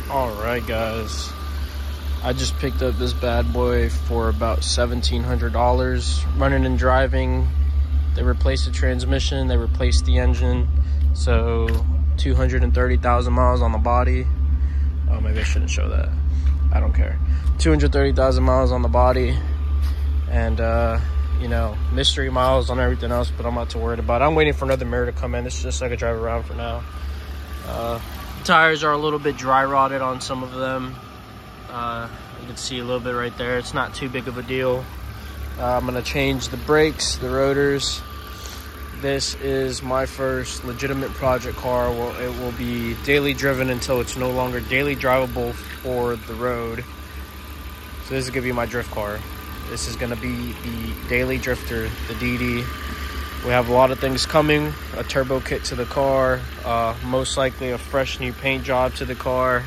Alright guys, I just picked up this bad boy for about $1,700. Running and driving, they replaced the transmission, they replaced the engine, so 230,000 miles on the body. Oh, maybe I shouldn't show that, I don't care. 230,000 miles on the body, and you know, mystery miles on everything else, but I'm not too worried about it. I'm waiting for another mirror to come in. This is just so I can drive around for now. Tires are a little bit dry rotted on some of them. You can see a little bit right there. It's not too big of a deal. I'm gonna change the brakes, the rotors. This is my first legitimate project car. Well, it will be daily driven until it's no longer daily drivable for the road. So this is gonna be my drift car. This is gonna be the Dailee Drifter, the DD. We have a lot of things coming, a turbo kit to the car, most likely a fresh new paint job to the car.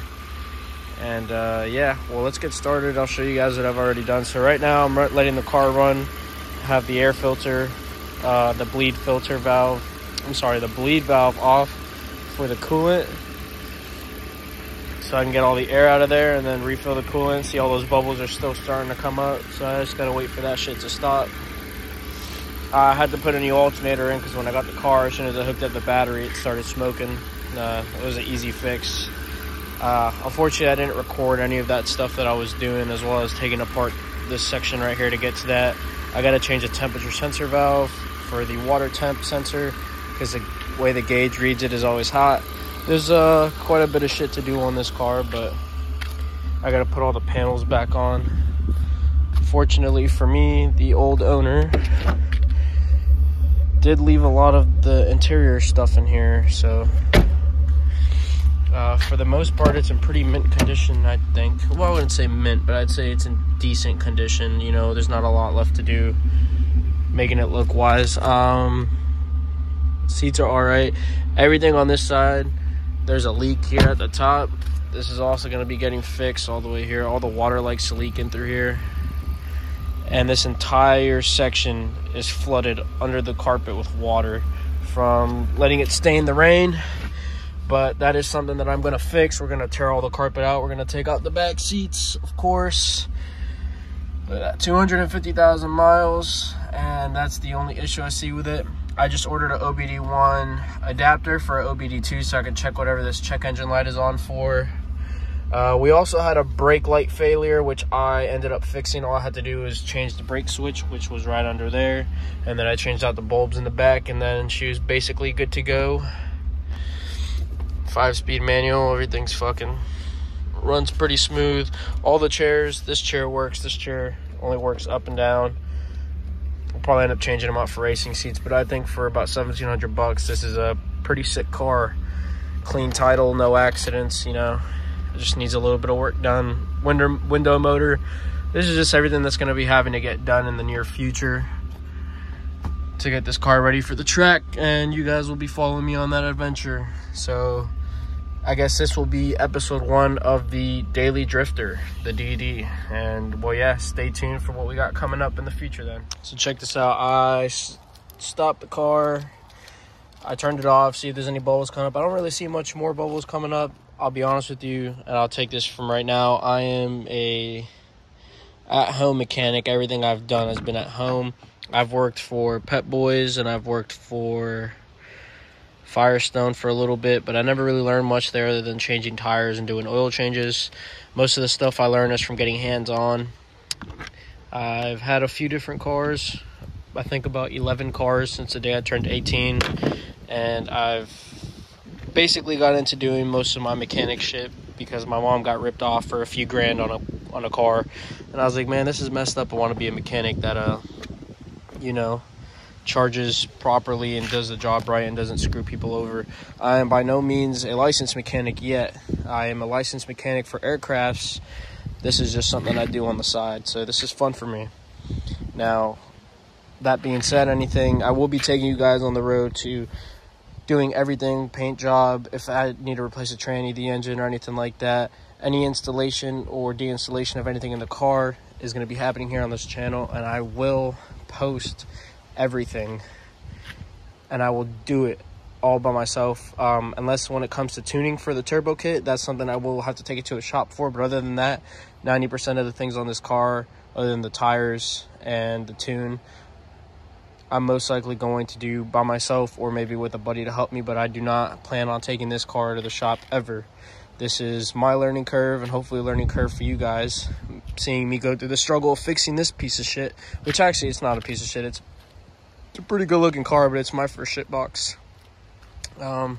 And yeah, well, let's get started. I'll show you guys what I've already done. So right now I'm letting the car run, have the air filter, the bleed valve off for the coolant, so I can get all the air out of there and then refill the coolant. See, all those bubbles are still starting to come up, so I just gotta wait for that shit to stop. I had to put a new alternator in because when I got the car, as soon as I hooked up the battery, it started smoking. It was an easy fix. Unfortunately, I didn't record any of that stuff that I was doing, as well as taking apart this section right here to get to that. I got to change the temperature sensor valve for the water temp sensor because the way the gauge reads it is always hot. There's quite a bit of shit to do on this car, but I got to put all the panels back on. Fortunately for me, the old owner did leave a lot of the interior stuff in here, so for the most part it's in pretty mint condition, I think. Well, I wouldn't say mint, but I'd say it's in decent condition. You know, there's not a lot left to do making it look wise. Seats are all right. Everything on this side, there's a leak here at the top. This is also going to be getting fixed all the way here. All the water likes to leak in through here, and this entire section is flooded under the carpet with water from letting it stay in the rain. But that is something that I'm going to fix. We're going to tear all the carpet out. We're going to take out the back seats, of course. Look at that, 250,000 miles, and that's the only issue I see with it. I just ordered an OBD1 adapter for an OBD2 so I can check whatever this check engine light is on for. We also had a brake light failure, which I ended up fixing. All I had to do was change the brake switch, which was right under there, and then I changed out the bulbs in the back, and then she was basically good to go. 5-speed manual, everything's fucking runs pretty smooth. All the chairs, this chair works, this chair only works up and down. We'll probably end up changing them out for racing seats, but I think for about 1,700 bucks, this is a pretty sick car. Clean title, no accidents, you know. It just needs a little bit of work done. Window motor. This is just everything that's going to be having to get done in the near future to get this car ready for the track, and you guys will be following me on that adventure. So I guess this will be episode 1 of the Dailee Drifter, the DD. And well, yeah, stay tuned for what we got coming up in the future then. So check this out. I stopped the car, I turned it off, see if there's any bubbles coming up. I don't really see much more bubbles coming up, I'll be honest with you, and I'll take this from right now. I am a at-home mechanic. Everything I've done has been at home. I've worked for Pep Boys and I've worked for Firestone for a little bit, but I never really learned much there other than changing tires and doing oil changes. Most of the stuff I learned is from getting hands-on. I've had a few different cars. I think about 11 cars since the day I turned 18, and I've basically got into doing most of my mechanic shit because my mom got ripped off for a few grand on a car, and I was like, man, this is messed up. I want to be a mechanic that you know, charges properly and does the job right and doesn't screw people over. I am by no means a licensed mechanic yet. I am a licensed mechanic for aircrafts. This is just something I do on the side, so this is fun for me. Now, that being said, I will be taking you guys on the road to doing everything, paint job, if I need to replace a tranny, the engine, or anything like that. Any installation or deinstallation of anything in the car is going to be happening here on this channel, and I will post everything, and I will do it all by myself, unless when it comes to tuning for the turbo kit, that's something I will have to take it to a shop for. But other than that, 90% of the things on this car, other than the tires and the tune, I'm most likely going to do by myself or maybe with a buddy to help me. But I do not plan on taking this car to the shop ever. This is my learning curve, and hopefully a learning curve for you guys, seeing me go through the struggle of fixing this piece of shit, which actually it's not a piece of shit. It's a pretty good looking car, but it's my first shit box. But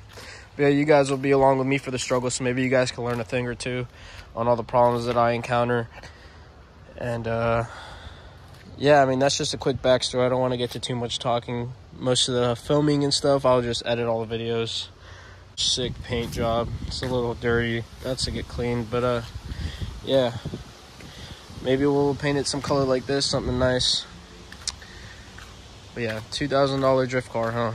yeah, you guys will be along with me for the struggle, so maybe you guys can learn a thing or two on all the problems that I encounter. And yeah, I mean, that's just a quick backstory. I don't want to get to too much talking. Most of the filming and stuff, I'll just edit all the videos. Sick paint job. It's a little dirty. That's to get cleaned, but yeah, maybe we'll paint it some color like this, something nice. But yeah, $2,000 drift car, huh?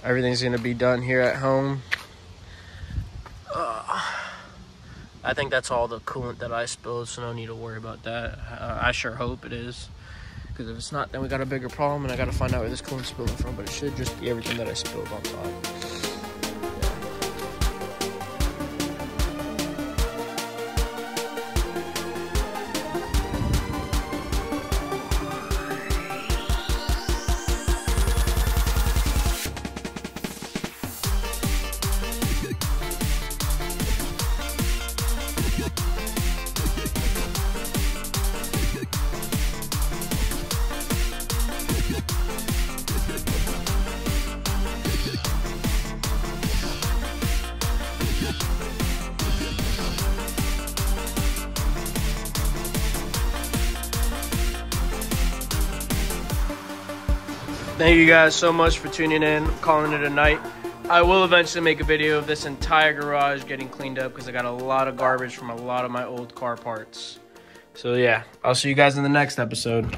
Everything's gonna be done here at home. I think that's all the coolant that I spilled, so no need to worry about that. I sure hope it is, because if it's not, then we got a bigger problem, and I gotta find out where this coolant's spilling from. But it should just be everything that I spilled on top. Thank you guys so much for tuning in. I'm calling it a night. I will eventually make a video of this entire garage getting cleaned up, because I got a lot of garbage from a lot of my old car parts. So yeah, I'll see you guys in the next episode.